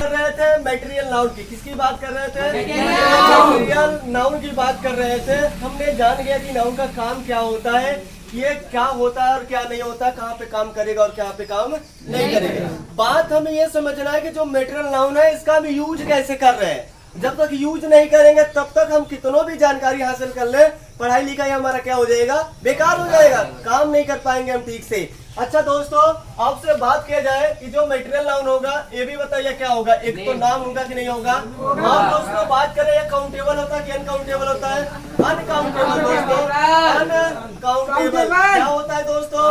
कर रहे थे मटेरियल नाउन की। किसकी बात कर रहे थे? मटेरियल नाउन की बात कर रहे थे। हमने जान गया कि नाउन का काम क्या होता है, ये क्या होता है और क्या नहीं होता, कहाँ पे काम करेगा और कहाँ पे काम नहीं करेगा। बात हमें ये समझना है कि जो मटेरियल नाउन है इसका हम यूज कैसे कर रहे हैं। जब तक यूज नहीं करेंगे तब तक हम कितनों भी जानकारी हासिल कर ले, पढ़ाई लिखाई हमारा क्या हो जाएगा, बेकार हो जाएगा, काम नहीं कर पाएंगे हम ठीक से। अच्छा दोस्तों, आपसे बात किया जाए कि जो मटेरियल नाउन होगा ये भी बताइए क्या होगा। एक तो नाम होगा कि नहीं होगा। आप दोस्तों बात करें, ये काउंटेबल होता है कि अनकाउंटेबल होता है? अनकाउंटेबल दोस्तों, अनकाउंटेबल। क्या होता है दोस्तों?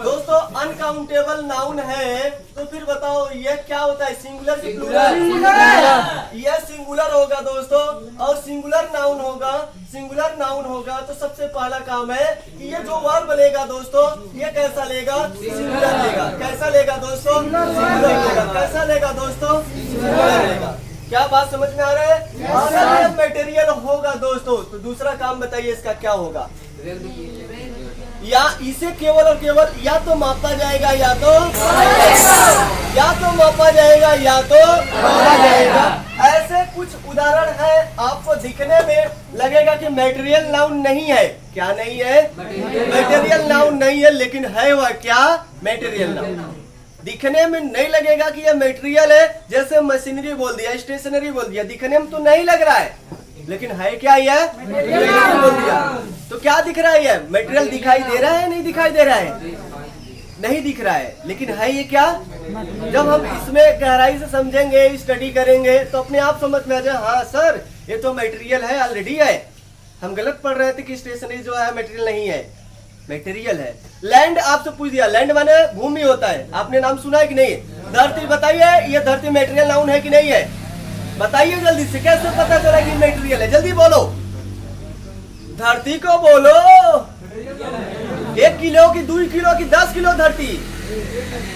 दोस्तों अनकाउंटेबल नाउन है तो फिर बताओ ये क्या होता है, सिंगुलर की प्लूरल? ये सिंगुलर होगा दोस्तों। और सिंगुलर नाउन होगा, सिंगुलर नाउन होगा तो सबसे पहला काम है कि ये जो वर्ब लेगा दोस्तों ये कैसा लेगा, सिंगुलर लेगा। कैसा लेगा दोस्तों? सिंगुलर लेगा। कैसा लेगा दोस्तों? सिंगुलर लेगा। क्या बात समझ में आ रहा है? अगर ये मटेरियल होगा दोस्तों तो दूसरा काम बताइए इसका क्या होगा। या इसे केवल और केवल या तो मापा जाएगा या तो मापा जाएगा या तो मापा जाएगा। ऐसे कुछ उदाहरण है, आपको दिखने में लगेगा कि मटेरियल नाउन नहीं है। क्या नहीं है? मटेरियल नाउन नहीं है, लेकिन है वह क्या, मटेरियल नाउन। दिखने में नहीं लगेगा कि यह मटेरियल है, जैसे मशीनरी बोल दिया, स्टेशनरी बोल दिया, दिखने में तो नहीं लग रहा है, लेकिन है क्या यह, मटेरियल बोल दिया। तो क्या दिख रहा है, यह मटेरियल दिखाई दे रहा है, नहीं दिखाई दे रहा है? नहीं दिख रहा है, लेकिन है ये क्या। जब हम इसमें गहराई से समझेंगे, स्टडी करेंगे तो अपने आप समझ में आ जाए, हाँ सर ये तो मटेरियल है, ऑलरेडी है। हम गलत पढ़ रहे थे कि स्टेशनरी जो है मटेरियल नहीं है, मटेरियल है। लैंड आपसे पूछ दिया, लैंड माने भूमि होता है, आपने नाम सुना है कि नहीं? धरती बताइए, ये धरती मटेरियल नाउन है कि नहीं है? बताइए जल्दी से, कैसे पता चला कि मटेरियल है? जल्दी बोलो, धरती को बोलो। 1 किलो की, 2 किलो की, 10 किलो धरती।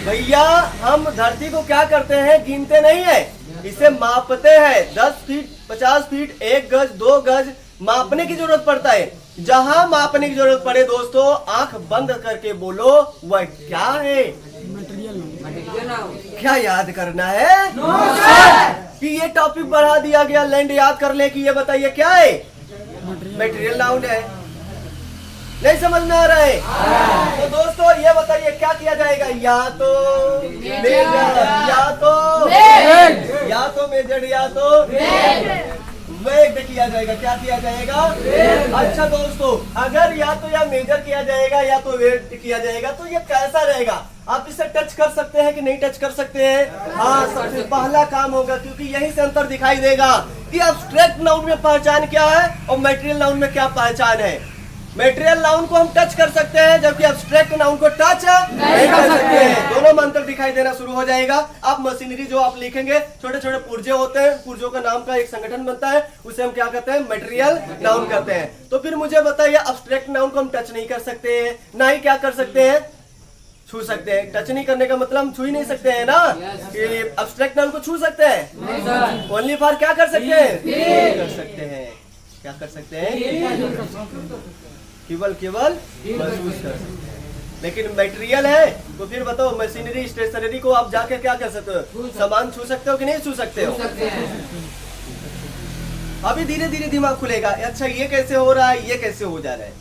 भैया हम धरती को क्या करते हैं, गिनते नहीं है, इसे मापते हैं। 10 फीट, 50 फीट, 1 गज, 2 गज मापने की जरूरत पड़ता है। जहां मापने की जरूरत पड़े दोस्तों आंख बंद करके बोलो वह क्या है, क्या याद करना है कि ये टॉपिक बढ़ा दिया गया, लैंड याद कर ले कि ये बताइए क्या है, मटेरियल नाउन है। नहीं समझ में आ रहा है? तो दोस्तों ये बताइए क्या किया जाएगा, या तो मेजर, या तो मेजर, या तो वेट किया जाएगा। क्या किया जाएगा? अच्छा दोस्तों, अगर या तो या मेजर किया जाएगा या तो वेट किया जाएगा तो ये कैसा रहेगा? आप इसे टच कर सकते हैं कि नहीं टच कर सकते हैं? हाँ, सबसे पहला काम होगा, क्योंकि यही से अंतर दिखाई देगा कि एब्स्ट्रैक्ट नाउन में पहचान क्या है और मटेरियल नाउन में क्या पहचान है। मटेरियल नाउन को हम टच कर सकते हैं जबकि एब्स्ट्रैक्ट नाउन को टच नहीं कर सकते हैं। दोनों में अंतर दिखाई देना शुरू हो जाएगा। आप मशीनरी जो आप लिखेंगे, छोटे छोटे पुर्जे होते हैं, पुर्जों का नाम का एक संगठन बनता है, उसे हम क्या कहते हैं, मटेरियल नाउन कहते हैं। तो फिर मुझे बताइए, एब्स्ट्रैक्ट नाउन को हम टच नहीं कर सकते हैं, ना ही क्या कर सकते हैं, छू सकते हैं। टच नहीं करने का मतलब हम छू ही नहीं सकते हैं ना, कि एब्स्ट्रैक्ट नाउन को छू सकते हैं। ओनली फॉर क्या कर सकते हैं, कर सकते हैं। क्या कर सकते हैं, केवल महसूस कर सकते हैं। लेकिन मटेरियल है तो फिर बताओ, मशीनरी, स्टेशनरी को आप जाके क्या कर सकते हो, सामान छू सकते हो कि नहीं छू सकते हो? अभी धीरे धीरे दिमाग खुलेगा, अच्छा ये कैसे हो रहा है, ये कैसे हो जा रहा है।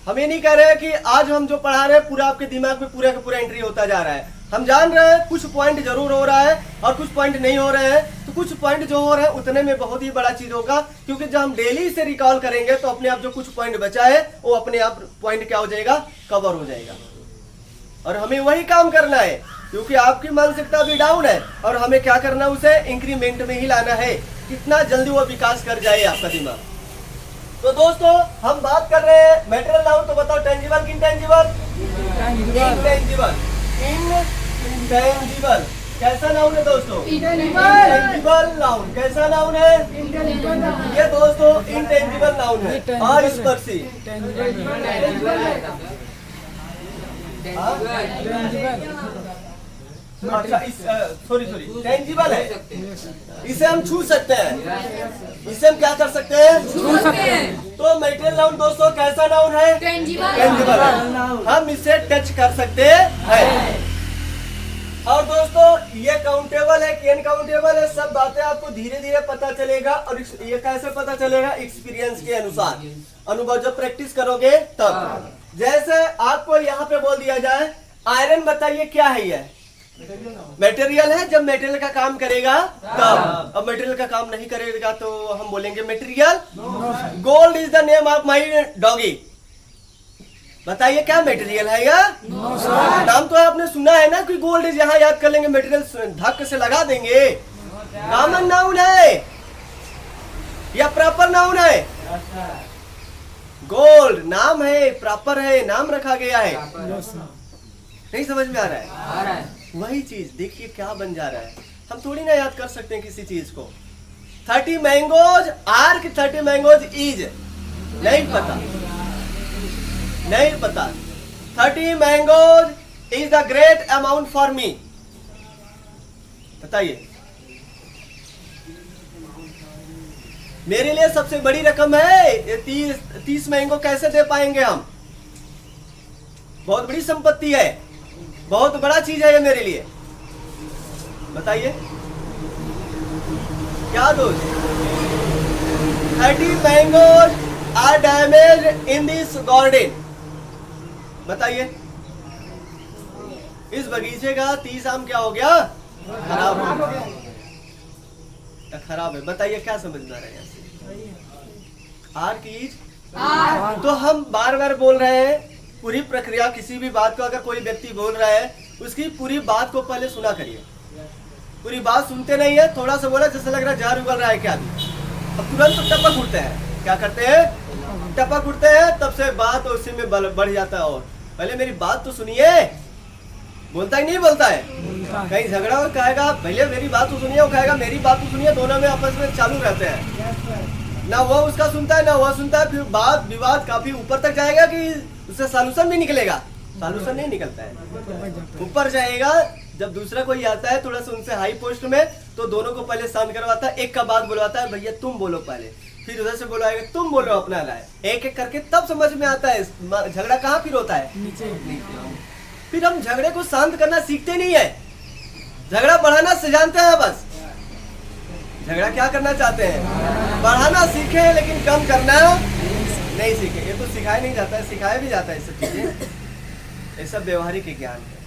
हम ये नहीं कह रहे हैं कि आज हम जो पढ़ा रहे हैं पूरा आपके दिमाग में पूरा का पूरा एंट्री होता जा रहा है। हम जान रहे हैं कुछ पॉइंट जरूर हो रहा है और कुछ पॉइंट नहीं हो रहे हैं। तो कुछ पॉइंट जो हो रहे हैं उतने में बहुत ही बड़ा चीज होगा, क्योंकि जब हम डेली इसे रिकॉल करेंगे तो अपने आप जो कुछ पॉइंट बचा है वो अपने आप पॉइंट क्या हो जाएगा, कवर हो जाएगा। और हमें वही काम करना है, क्योंकि आपकी मानसिकता भी डाउन है और हमें क्या करना है, उसे इंक्रीमेंट में ही लाना है, कितना जल्दी वो विकास कर जाए आपका दिमाग। तो दोस्तों हम बात कर रहे हैं मटेरियल नाउन, तो बताओ टेंजिबल कि इनटेंजिबल? इनटेंजिबल। इनटेंजिबल कैसा नाउन है दोस्तों? Intangible noun. कैसा नाउन है? ये दोस्तों इंटेंजिबल नाउन है। अस्पर्शी। अच्छा, सॉरी टेंजिबल है, इसे हम छू सकते हैं, इसे हम क्या कर सकते हैं, छू सकते हैं। तो मटेरियल नाउन दोस्तों कैसा नाउन है? टेंजिबल। हम इसे टच कर सकते हैं। और दोस्तों ये काउंटेबल अनकाउंटेबल है, सब बातें आपको धीरे धीरे पता चलेगा। और ये कैसे पता चलेगा? एक्सपीरियंस के अनुसार, अनुभव जब प्रैक्टिस करोगे तब। जैसे आपको यहाँ पे बोल दिया जाए आयरन, बताइए क्या है ये? मटेरियल है। जब मटेरियल का काम करेगा तब। अब मटेरियल का काम नहीं करेगा तो हम बोलेंगे material. Gold is the name of my doggy, बताइए क्या मटेरियल है या? नाम तो आपने सुना है ना कि गोल्ड इज, यहाँ याद कर लेंगे, मटेरियल धक्के से लगा देंगे। कॉमन नाउन है या प्रॉपर नाउन है? गोल्ड नाम है, प्रॉपर है, नाम रखा गया है। नहीं समझ में आ रहा है? वही चीज देखिए क्या बन जा रहा है। हम थोड़ी ना याद कर सकते हैं किसी चीज को। 30 मैंगोज आर की 30 मैंगोज इज, नहीं पता, नहीं पता। 30 mangoes is the great amount for me, बताइए मेरे लिए सबसे बड़ी रकम है। ये 30 मैंगो कैसे दे पाएंगे हम? बहुत बड़ी संपत्ति है, बहुत बड़ा चीज है ये मेरे लिए, बताइए क्या दोस्त? 30 mangoes are damage in this garden, बताइए इस बगीचे का 30 आम क्या हो गया? खराब हो गया। खराब है, बताइए क्या समझ में आ रहा है? आर की तो हम बार बार बोल रहे हैं पूरी प्रक्रिया। किसी भी बात को अगर कोई व्यक्ति बोल रहा है उसकी पूरी बात को पहले सुना करिए। पूरी बात सुनते नहीं है, थोड़ा सा बोला जैसे लग रहा है जहर उगल रहा है क्या अभी, अब तुरंत तो टपक उठते हैं। क्या करते हैं? टपक उठते हैं, तब से बात उसी में बढ़ जाता है। और पहले मेरी बात तो सुनिए, बोलता ही नहीं बोलता है। कहीं झगड़ा हो कहेगा पहले मेरी बात तो सुनिए, वो कहेगा मेरी बात तो सुनिए, दोनों में आपस में चालू रहते हैं। ना वो उसका सुनता है ना वह सुनता है, फिर बात विवाद काफी ऊपर तक जाएगा कि उससे सॉल्यूशन भी निकलेगा। सॉल्यूशन नहीं निकलता है, ऊपर जाएगा। जब दूसरा कोई आता है थोड़ा सा उनसे हाई पोस्ट में, तो दोनों को पहले शांत करवाता है, एक का बात बुलवाता है, भैया तुम बोलो पहले, फिर उधर से बुलाएगा तुम बोलो अपना लाए, एक एक करके तब समझ में आता है झगड़ा कहाँ फिर होता है नीचे। फिर हम झगड़े को शांत करना सीखते नहीं है, झगड़ा बढ़ाना से जानते हैं। बस झगड़ा क्या करना चाहते हैं? बढ़ाना सीखे, लेकिन कम करना नहीं सीखे। ये तो सिखाया नहीं जाता है, सिखाया भी जाता है ये सब चीजें। ये सब व्यवहारिक ज्ञान है।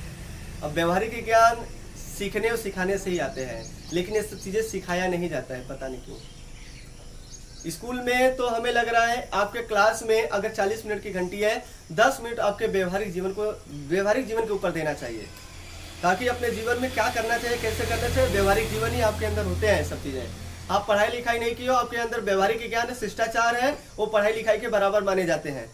अब व्यवहारिक ज्ञान सीखने और सिखाने से ही आते हैं, लेकिन ये सब चीजें सिखाया नहीं जाता है, पता नहीं क्यों। स्कूल में तो हमें लग रहा है आपके क्लास में अगर 40 मिनट की घंटी है, 10 मिनट आपके व्यवहारिक जीवन के ऊपर देना चाहिए, ताकि अपने जीवन में क्या करना चाहिए, कैसे करना चाहिए, व्यवहारिक जीवन ही आपके अंदर होते हैं सब चीजें। आप पढ़ाई लिखाई नहीं की हो, आपके अंदर व्यवहारिक ज्ञान है, शिष्टाचार है, वो पढ़ाई लिखाई के बराबर माने जाते हैं।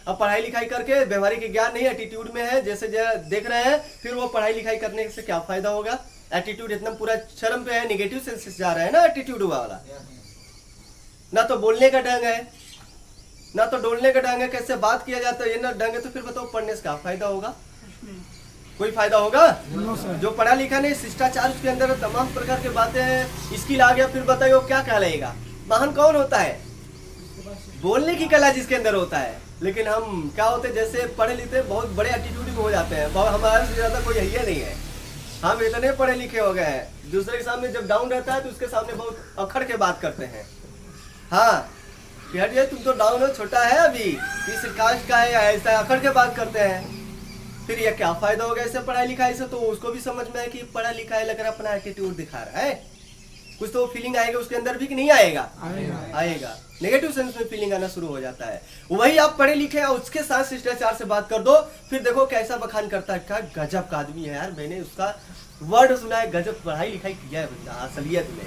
अब पढ़ाई लिखाई करके व्यवहारिक ज्ञान नहीं, एटीट्यूड में है, जैसे देख रहे हैं, फिर वो पढ़ाई लिखाई करने से क्या फायदा होगा? एटीट्यूड इतना पूरा शर्म पे है, निगेटिव सेंस से जा रहा है ना एटीट्यूड वाला। ना तो बोलने का ढंग है, ना तो डोलने का ढंग है, कैसे बात किया जाता है ये ना ढंग है, तो फिर बताओ पढ़ने से क्या फायदा होगा? कोई फायदा होगा? जो पढ़ा लिखा नहीं, शिष्टाचार उसके अंदर तमाम प्रकार की बातें हैं, स्किल आ गया, फिर बताइए वो क्या कहलाएगा? महान कौन होता है? बोलने की कला जिसके अंदर होता है। लेकिन हम क्या होते, जैसे पढ़े लिखे बहुत बड़े एटीट्यूड में हो जाते हैं, हमारे से ज्यादा कोई है नहीं है, हम इतने पढ़े लिखे हो गए हैं, दूसरे के सामने जब डाउन रहता है तो उसके सामने बहुत अखड़ के बात करते हैं। हाँ ये तुम तो डाउन हो, छोटा है अभी, इस कास्ट का है, ऐसा अखड़ के बात करते हैं। फिर ये क्या फायदा होगा इससे पढ़ाई लिखाई से? तो उसको भी समझ में है कि पढ़ा लिखा है, लेकिन अपना एटीट्यूड दिखा रहा है, कुछ तो फीलिंग आएगा उसके अंदर भी कि नहीं आएगा? आएगा। नेगेटिव सेंस में फीलिंग आना शुरू हो जाता है। वही आप पढ़े लिखे और उसके साथ शिष्टाचार से बात कर दो, फिर देखो कैसा बखान करता है, क्या गजब का आदमी है यार, मैंने उसका वर्ड सुना है, गजब पढ़ाई लिखाई किया है बंदा असलियत में।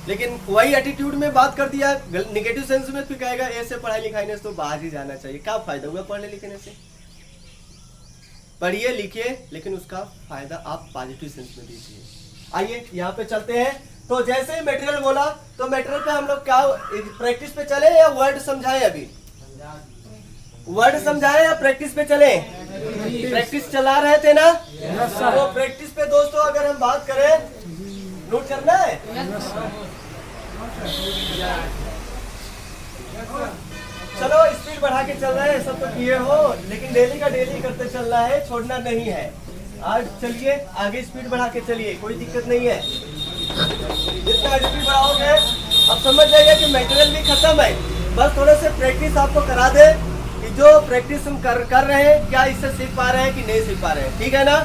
लेकिन वही एटीट्यूड में बात कर दिया नेगेटिव सेंस में, फिर कहेगा ऐसे पढ़ाई लिखाई ने तो बाहर ही जाना चाहिए। क्या फायदा हुआ पढ़ने लिखने से? पढ़िए लिखिए, लेकिन उसका फायदा आप पॉजिटिव सेंस में दीजिए। आइए यहाँ पे चलते हैं। तो जैसे ही मटेरियल बोला, तो मटेरियल पे हम लोग क्या प्रैक्टिस पे चले या वर्ड समझाएं? अभी वर्ड समझाएं या प्रैक्टिस पे चले? प्रैक्टिस चला रहे थे ना, तो प्रैक्टिस पे दोस्तों अगर हम बात करें, नोट करना है। चलो स्पीड बढ़ा के चल रहे हैं, सब तो किए हो, लेकिन डेली का डेली करते चलना है, छोड़ना नहीं है। आज चलिए आगे स्पीड बढ़ा के चलिए, कोई दिक्कत नहीं है। जितना स्पीड बढ़ाओगे अब समझ जाइए कि मटेरियल भी खत्म है। बस थोड़ा से प्रैक्टिस आपको करा दे कि जो प्रैक्टिस हम कर रहे हैं क्या इससे सीख पा रहे हैं कि नहीं सीख पा रहे हैं, ठीक है ना?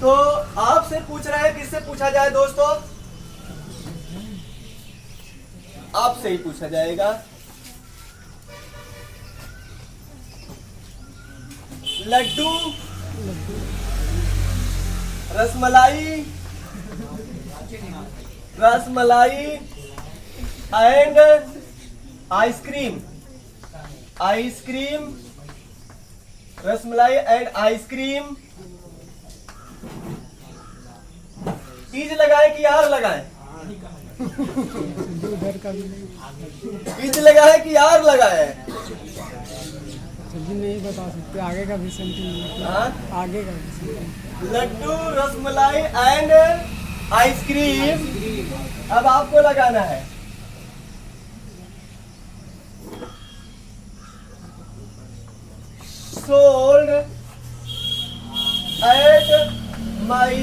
तो आपसे पूछ रहे हैं, किससे पूछा जाए दोस्तों? आपसे ही पूछा जाएगा। Laddu, rasmalai, rasmalai and ice cream, ice cream, rasmalai and ice cream. चीज लगाए कि यार लगाए? चीज लगाए कि यार लगाए? नहीं बता सकते, आगे का भी सेंटेंस। आगे का भी। Laddu, rasmalai and ice cream. अब आपको लगाना है। Sold at my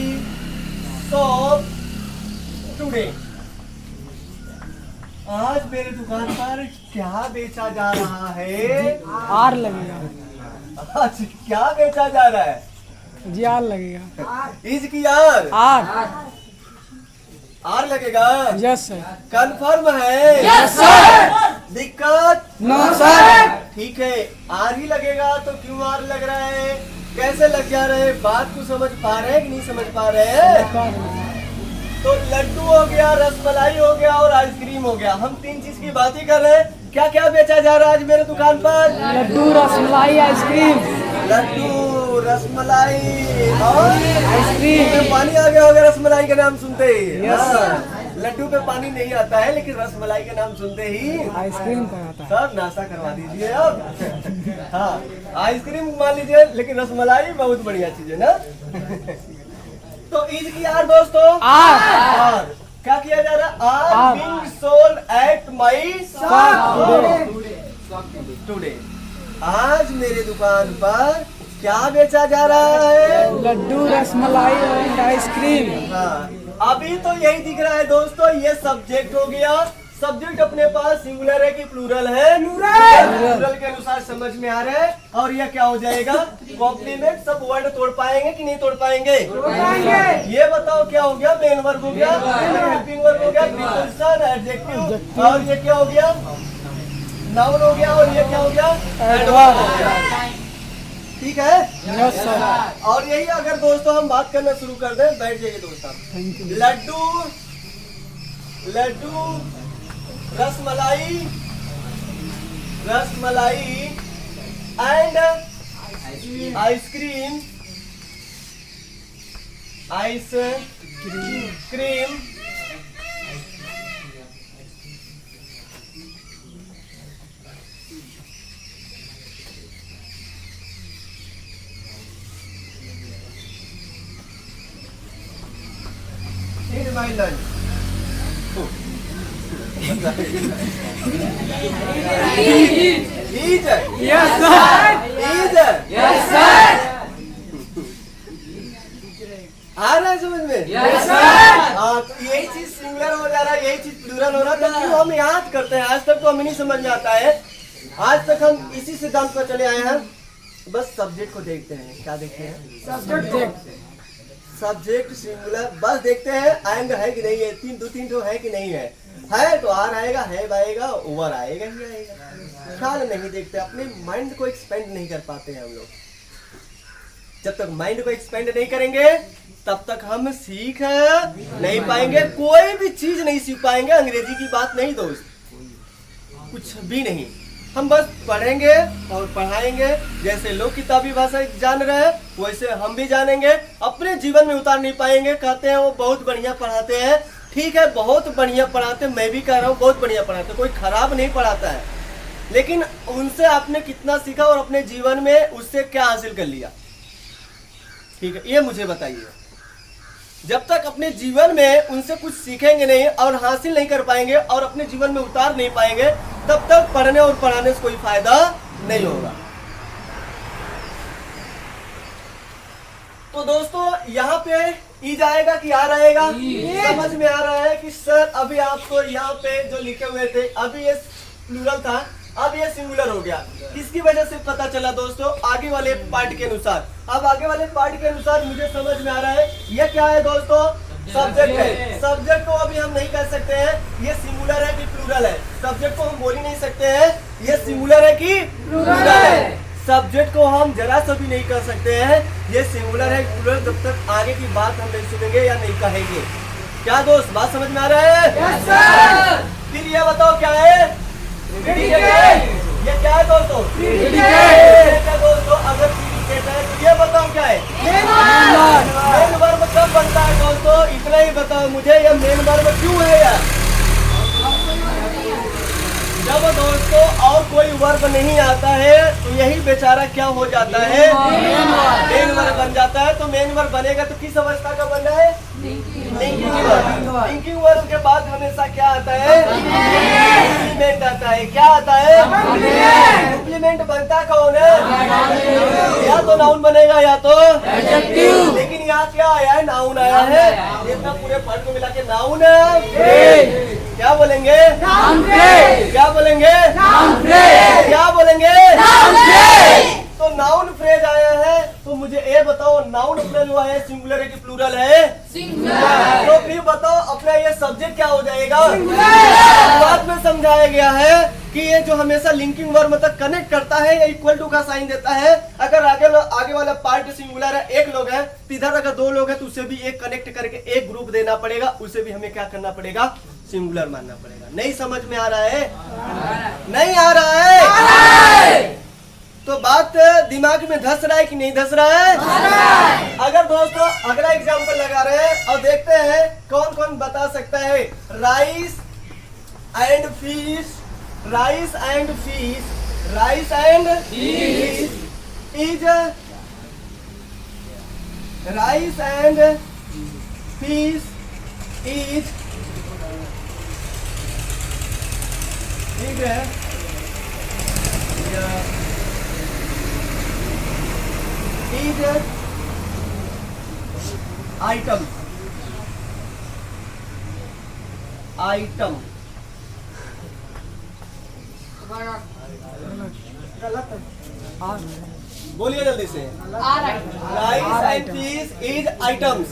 shop today. आज मेरे दुकान पर क्या बेचा जा रहा है? आर लगेगा। आज क्या बेचा जा रहा है? जी आर लगेगा। इज की यार? आर। आर लगेगा? Yes sir. कंफर्म है? Yes sir. दिक्कत? No sir. ठीक है, आर ही लगेगा तो क्यों आर लग रहा है? कैसे लग जा रहे हैं? बात को समझ पा रहे हैं कि नहीं समझ पा रहे हैं? तो लड्डू हो गया, रसमलाई हो गया और आइसक्रीम हो गया। हम तीन चीज की बात ही कर रहे हैं। क्या क्या बेचा जा रहा है आज मेरे दुकान पर? लड्डू, रसमलाई, आइसक्रीम। लड्डू, रसमलाई और आइसक्रीम। पानी आ गया होगा रसमलाई के नाम सुनते ही। यस हाँ, लड्डू पे पानी नहीं आता है लेकिन रसमलाई के नाम सुनते ही आइसक्रीम का आता है। सब नाश्ता करवा दीजिए अब। हाँ, आइसक्रीम मान लीजिए लेकिन रसमलाई बहुत बढ़िया चीज है ना। तो ईद की यार दोस्तों आर क्या किया जा रहा है? Are being sold at my shop today. आज मेरे दुकान पर क्या बेचा जा रहा है? लड्डू, रसमलाई और आइसक्रीम। हाँ, अभी तो यही दिख रहा है दोस्तों। ये सब्जेक्ट हो गया। सब्जेक्ट अपने पास सिंगुलर है कि प्लूरल है? प्लूरल के अनुसार समझ में आ रहा है। और ये क्या हो जाएगा? कॉम्प्लीमेंट। सब वर्ड तोड़ पाएंगे कि नहीं तोड़ पाएंगे? ये बताओ क्या हो गया? मेन वर्ब हो गया, हेल्पिंग वर्ब हो गया, प्रीपोजिशन, एडजेक्टिव। और ये क्या हो गया? नाउन हो गया। और ये क्या हो गया? एडवर्ब हो गया। ठीक है? Yes sir. और यही अगर दोस्तों हम बात करना शुरू कर दें, बैठ जाइए दोस्तों। Laddu, laddu, rasmalai, rasmalai and ice cream, ice cream. In my lunch. Eat. Yes sir. Eat. Yes sir. आ रहा है समझ में? Yes sir. हाँ, तो यही चीज सिंगुलर हो जा रहा है, यही चीज प्लूरल हो रहा है। तो क्यों हम याद करते हैं? आज तक तो हमें नहीं समझ में आता है। आज तक हम इसी सिद्धांत पर चले आए हैं। बस सब्जेक्ट को देखते हैं। क्या देखते हैं? सब्जेक्ट। सब्जेक्ट सिंगुलर बस देखते हैं। एंड है कि नहीं है? दो तीन तो है कि नहीं है? तो आर आएगा, है आएगा, ओवर आएगा ही आएगा। ख्याल नहीं देखते, अपने माइंड को एक्सपेंड नहीं कर पाते हैं हम लोग। जब तक माइंड को एक्सपेंड नहीं करेंगे तब तक हम सीख नहीं पाएंगे। कोई भी चीज नहीं सीख पाएंगे। अंग्रेजी की बात नहीं दोस्त, कुछ भी नहीं। हम बस पढ़ेंगे और पढ़ाएंगे। जैसे लोग किताबी भाषा जान रहे हैं वैसे हम भी जानेंगे। अपने जीवन में उतार नहीं पाएंगे। कहते हैं वो बहुत बढ़िया पढ़ाते हैं। ठीक है, बहुत बढ़िया पढ़ाते हैं, मैं भी कह रहा हूँ बहुत बढ़िया पढ़ाते हैं, कोई खराब नहीं पढ़ाता है। लेकिन उनसे आपने कितना सीखा और अपने जीवन में उससे क्या हासिल कर लिया? ठीक है, ये मुझे बताइए। जब तक अपने जीवन में उनसे कुछ सीखेंगे नहीं और हासिल नहीं कर पाएंगे और अपने जीवन में उतार नहीं पाएंगे तब तक पढ़ने और पढ़ाने से कोई फायदा नहीं होगा। तो दोस्तों यहाँ पे ई जाएगा कि आर आएगा? समझ में आ रहा है कि सर अभी आपको यहाँ पे जो लिखे हुए थे अभी ये प्लूरल था, अब ये सिंगुलर हो गया। किसकी वजह से पता चला दोस्तों? आगे वाले पार्ट के अनुसार। अब आगे वाले पार्ट के अनुसार मुझे समझ में आ रहा है ये क्या है दोस्तों? सब्जेक्ट है। सब्जेक्ट को अभी हम नहीं कह सकते हैं ये सिंगुलर है कि प्लूरल है। सब्जेक्ट को हम बोल ही नहीं सकते हैं ये सिंगुलर है कि प्लूरल है। सब्जेक्ट को हम जरा सा भी नहीं कह सकते हैं ये सिंगुलर है प्लूरल जब तक आगे की बात हम नहीं सुनेंगे या नहीं कहेंगे। क्या दोस्त बात समझ में आ रहा है? Yes sir. फिर ये बताओ क्या है? ये क्या है दोस्तों? क्या दोस्तों? अगर प्रीडिकेट है तो ये बताओ क्या है? मेन वर्ब कब बनता है दोस्तों? इतना ही बताओ मुझे, ये मेन वर्ब क्यों है यार? जब दोस्तों और कोई वर्ब नहीं आता है तो यही बेचारा क्या हो जाता है? मेन वर्ब बन जाता है। तो मेन वर्ब बनेगा तो किस अवस्था का बन रहा है? Linking verb. लिंकिंग वर्ब के बाद हमेशा क्या आता है? कॉम्प्लीमेंट आता है। क्या आता है? कॉम्प्लीमेंट बनता कौन है? या तो नाउन बनेगा या तो एडजेक्टिव। लेकिन यहाँ क्या आया है? नाउन आया है। इतना पूरे पद को मिला के नाउन है। क्या बोलेंगे? क्या बोलेंगे? क्या बोलेंगे? तो नाउन फ्रेज आया है तो मुझे ये बताओ नाउन फ्रेज हुआ है सिंगुलर है कि प्लूरल है? सिंगुलर। तो फिर बताओ अपना ये सब्जेक्ट क्या हो जाएगा? शुरुआत में समझाया गया है कि ये जो हमेशा लिंकिंग वर्ब मतलब कनेक्ट करता है या इक्वल टू का साइन देता है। अगर आगे वाला पार्ट सिंगुलर है, एक लोग है तो इधर अगर दो लोग है तो उसे भी एक कनेक्ट करके एक ग्रुप देना पड़ेगा, उसे भी हमें क्या करना पड़ेगा? सिंगुलर मानना पड़ेगा। नहीं समझ में आ रहा है? नहीं आ रहा है? तो बात दिमाग में धस रहा है कि नहीं धस रहा है? अगर दोस्तों अगला एग्जांपल लगा रहे हैं और देखते हैं कौन कौन बता सकता है। Rice and fish, rice and fish, rice and fish is, rice and fish is ठीक है इज आइटम, आइटम गलत है। बोलिए जल्दी से। Rice and fish is items.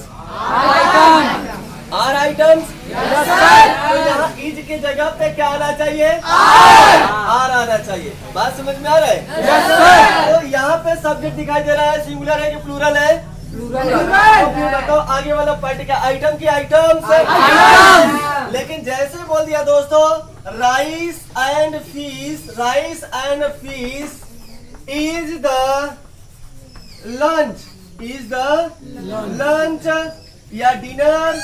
Are items. तो यहाँ इज के जगह पे क्या आना चाहिए? आर आना चाहिए। बात समझ में आ रहा है? तो यहाँ पे सब्जेक्ट दिखाई दे रहा है सिंगुलर है कि प्लूरल है? तो फिर बताओ आगे वाला पार्ट क्या? आइटम की आइटम्स। लेकिन जैसे बोल दिया दोस्तों rice and fish, rice and fish is the lunch, is the lunch या डिनर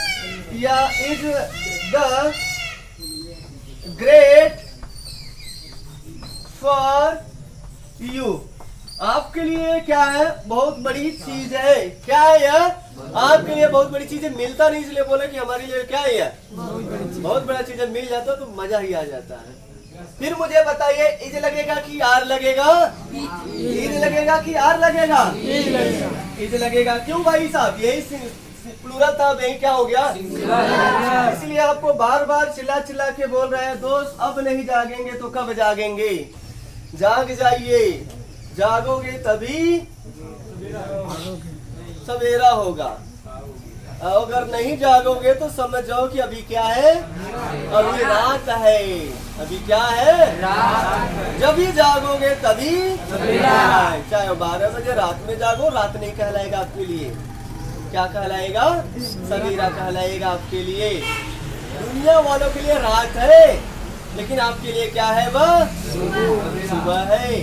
या is the great for you. आपके लिए क्या है? बहुत बड़ी चीज है। क्या है यह? आपके लिए बहुत बड़ी चीज है। मिलता नहीं इसलिए बोले कि हमारे लिए क्या है यह? बहुत बड़ा चीज है। मिल जाता तो मजा ही आ जाता है। फिर मुझे बताइए इज लगेगा कि आर लगेगा? इज लगेगा कि आर लगेगा? इज लगेगा। क्यों भाई साहब? यही प्लूरल था, यही क्या हो गया? इसलिए आपको बार बार चिल्ला चिल्ला के बोल रहे हैं दोस्त अब नहीं जागेंगे तो कब जागेंगे? जाग जाइए, जागोगे तभी सवेरा होगा। अगर नहीं जागोगे तो समझ जाओ कि अभी क्या है? अभी रात है। अभी क्या है? जब भी जागोगे तभी सवेरा है। चाहे 12 बजे रात में जागो, रात नहीं कहलाएगा आपके लिए। क्या कहलाएगा? सवेरा कहलाएगा आपके लिए। दुनिया वालों के लिए रात है लेकिन आपके लिए क्या है? वह सुबह है।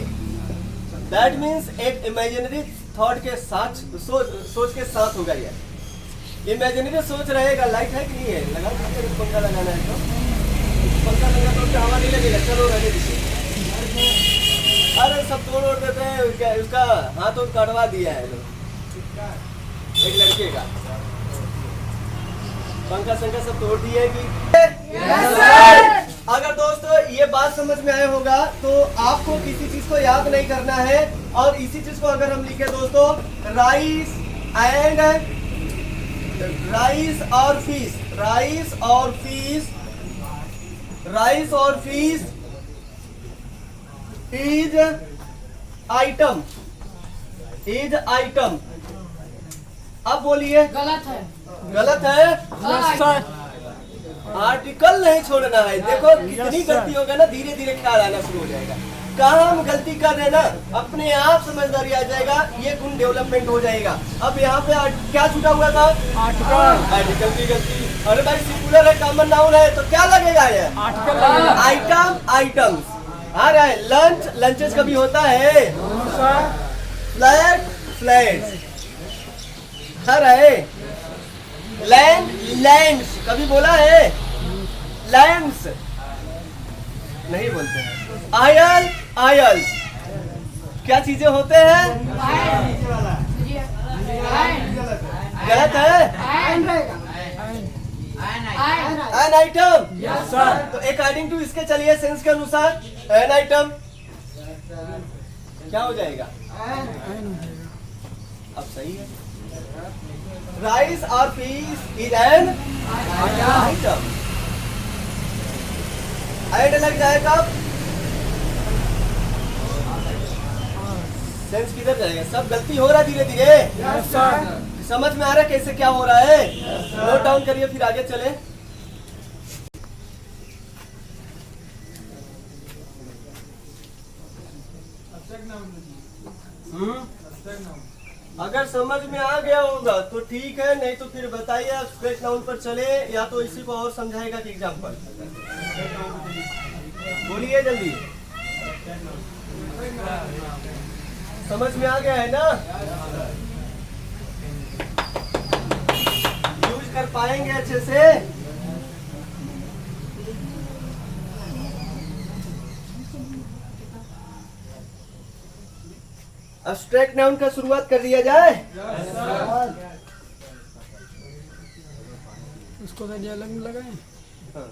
दैट मीन्स एक इमेजिनरी थॉट के साथ सोच के साथ होगा। ये इमेजिनरी सोच रहेगा। लाइट है कि नहीं है? लगा पंखा लगाना है तो पंखा लगा तो हवा नहीं लगेगा। चलो रहने दीजिए। अरे सब तोड़ ओड़ देते हैं। उसका हाथ तो कटवा दिया है लोग, एक लड़के का पंखा संखा सब तोड़ दिए कि अगर दोस्तों ये बात समझ में आया होगा तो आपको किसी चीज को याद नहीं करना है। और इसी चीज को अगर हम लिखे दोस्तों राइस एंड राइस और फिश, राइस और फिश, राइस और fish is item, is item. अब बोलिए गलत है। गलत है। Yes sir. आर्टिकल नहीं छोड़ना है। देखो कितनी गलती होगा ना, धीरे धीरे ख्याल आना शुरू हो जाएगा। कहाँ हम गलती कर रहे हैं ना, अपने आप समझदारी आ जाएगा, ये गुण डेवलपमेंट हो जाएगा। अब यहाँ पे क्या छूटा हुआ था? आर्टिकल। आर्टिकल की गलती। अरे भाई सिंगुलर है, कॉमन नाउन है, तो क्या लगेगा ये? आर्टिकल लगेगा। Item, items. आ रहा है लंच, लंचेस कभी होता है। Flat, flats. आ रहा है लैंड, लैंड्स। कभी बोला है? लैंड्स नहीं बोलते हैं। Oil, oils. क्या चीजें होते हैं? गलत है। An item. Yes sir. तो अकॉर्डिंग टू इसके चलिए सेंस के अनुसार एन आइटम क्या हो जाएगा? अब सही है। राइस और fish is an item. Add लग जाएगा, सेंस किधर जाएगा? सब गलती हो रहा है धीरे धीरे। Yes sir. समझ में आ रहा है कैसे क्या हो रहा है? नोट डाउन करिए फिर आगे चले। अगर समझ में आ गया होगा तो ठीक है, नहीं तो फिर बताइए। एब्स्ट्रैक्ट नाउन पर चले या तो इसी को और समझाएगा कि एग्जाम्पल बोलिए जल्दी। समझ में आ गया है ना? यूज कर पाएंगे अच्छे से? एब्स्ट्रैक्ट नाउन का शुरुआत कर दिया जाए। उसको तो अलग लगाए। हाँ।